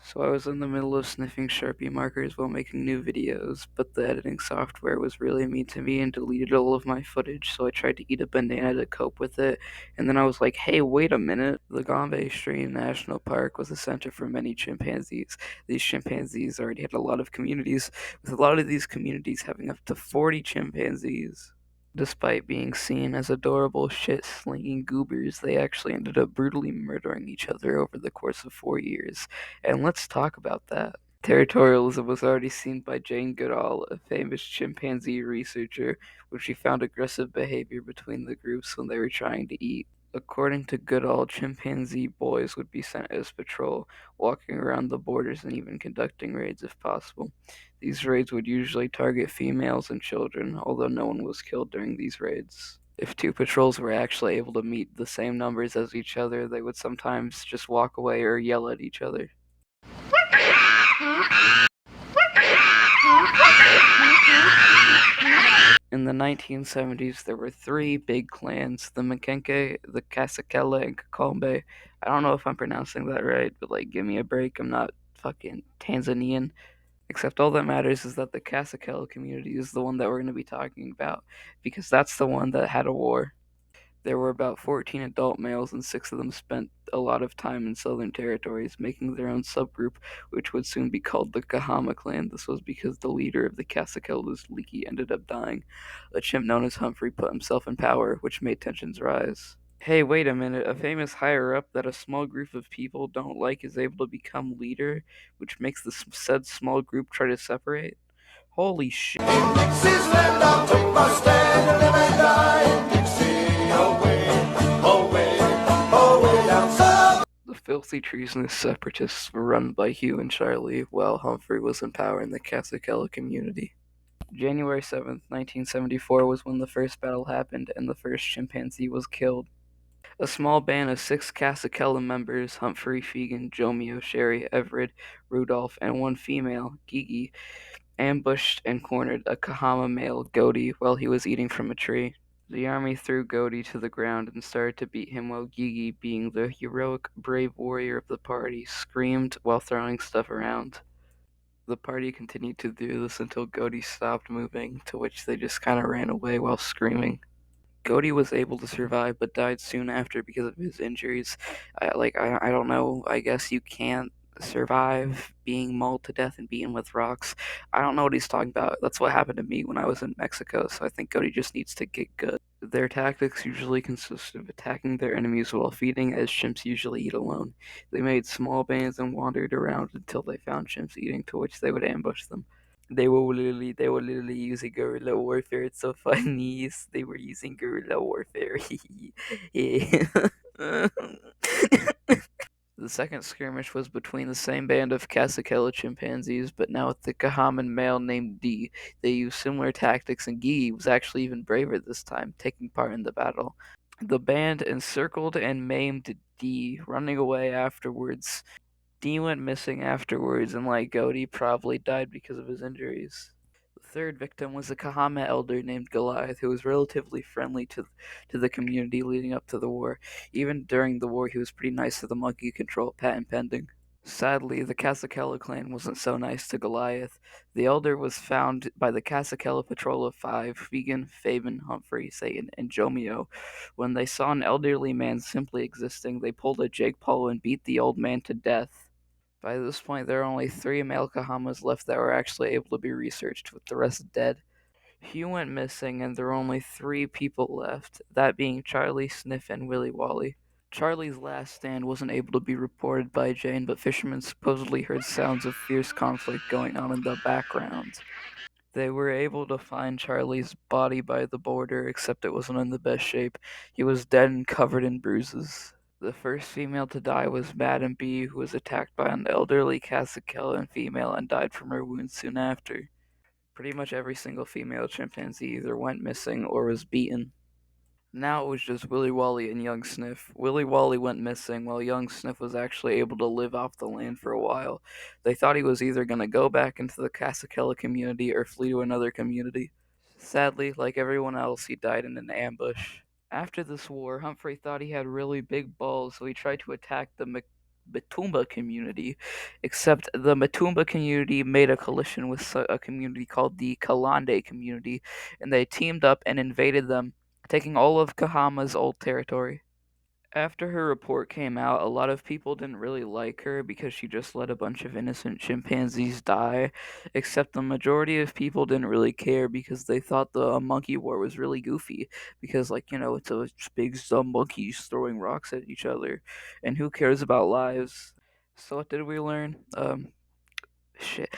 So I was in the middle of sniffing Sharpie markers while making new videos, but the editing software was really mean to me and deleted all of my footage, so I tried to eat a banana to cope with it, and then I was like, hey, wait a minute. The Gombe Stream National Park was a center for many chimpanzees. These chimpanzees already had a lot of communities, with a lot of these communities having up to 40 chimpanzees. Despite being seen as adorable shit-slinging goobers, they actually ended up brutally murdering each other over the course of 4 years. And let's talk about that. Territorialism was already seen by Jane Goodall, a famous chimpanzee researcher, when she found aggressive behavior between the groups when they were trying to eat. According to Goodall, chimpanzee boys would be sent as patrol, walking around the borders and even conducting raids if possible. These raids would usually target females and children, although no one was killed during these raids. If two patrols were actually able to meet the same numbers as each other, they would sometimes just walk away or yell at each other. In the 1970s, there were three big clans, the Makenke, the Kasekela, and Kakombe. I don't know if I'm pronouncing that right, but give me a break. I'm not fucking Tanzanian. Except all that matters is that the Kasekela community is the one that we're going to be talking about, because that's the one that had a war. There were about 14 adult males, and 6 of them spent a lot of time in southern territories, making their own subgroup, which would soon be called the Kahama clan. This was because the leader of the Kasekela's Leaky ended up dying. A chimp known as Humphrey put himself in power, which made tensions rise. Hey, wait a minute. A famous higher up that a small group of people don't like is able to become leader, which makes the said small group try to separate? Holy shit. The filthy treasonous separatists were run by Hugh and Charlie, while Humphrey was in power in the Kasekela community. January 7th, 1974 was when the first battle happened and the first chimpanzee was killed. A small band of 6 Kasekela members, Humphrey, Fegan, Jomeo, Sherry, Everett, Rudolph, and one female, Gigi, ambushed and cornered a Kahama male, Godi, while he was eating from a tree. The army threw Godi to the ground and started to beat him while Gigi, being the heroic, brave warrior of the party, screamed while throwing stuff around. The party continued to do this until Godi stopped moving, to which they just kind of ran away while screaming. Godi was able to survive but died soon after because of his injuries. I don't know. I guess you can't survive being mauled to death and beaten with rocks. I don't know what he's talking about. That's what happened to me when I was in Mexico, so I think Godi just needs to get good. Their tactics usually consist of attacking their enemies while feeding, as chimps usually eat alone. They made small bands and wandered around until they found chimps eating, to which they would ambush them. They were literally using guerrilla warfare. It's so funny. They were using guerrilla warfare. Yeah. The second skirmish was between the same band of Kasekela chimpanzees, but now with the Kahaman male named D. They used similar tactics, and Gigi was actually even braver this time, taking part in the battle. The band encircled and maimed D, running away afterwards. D went missing afterwards, and like Godi, probably died because of his injuries. The third victim was a Kahama elder named Goliath, who was relatively friendly to the community leading up to the war. Even during the war, he was pretty nice to the monkey control, patent pending. Sadly, the Kasekela clan wasn't so nice to Goliath. The elder was found by the Kasekela patrol of 5, Fegan, Fabian, Humphrey, Satan, and Jomeo. When they saw an elderly man simply existing, they pulled a Jake Paul and beat the old man to death. By this point, there are only 3 male Kahamas left that were actually able to be researched, with the rest dead. Hugh went missing, and there were only 3 people left, that being Charlie, Sniff, and Willy Wally. Charlie's last stand wasn't able to be reported by Jane, but fishermen supposedly heard sounds of fierce conflict going on in the background. They were able to find Charlie's body by the border, except it wasn't in the best shape. He was dead and covered in bruises. The first female to die was Madam B, who was attacked by an elderly Kasekela female and died from her wounds soon after. Pretty much every single female chimpanzee either went missing or was beaten. Now it was just Willy Wally and young Sniff. Willy Wally went missing while young Sniff was actually able to live off the land for a while. They thought he was either going to go back into the Kasekela community or flee to another community. Sadly, like everyone else, he died in an ambush. After this war, Humphrey thought he had really big balls, so he tried to attack Matumba community, except the Matumba community made a coalition with a community called the Kalande community, and they teamed up and invaded them, taking all of Kahama's old territory. After her report came out, a lot of people didn't really like her because she just let a bunch of innocent chimpanzees die, except the majority of people didn't really care because they thought the monkey war was really goofy because, like, it's a big dumb monkeys throwing rocks at each other, and who cares about lives? So what did we learn? Shit.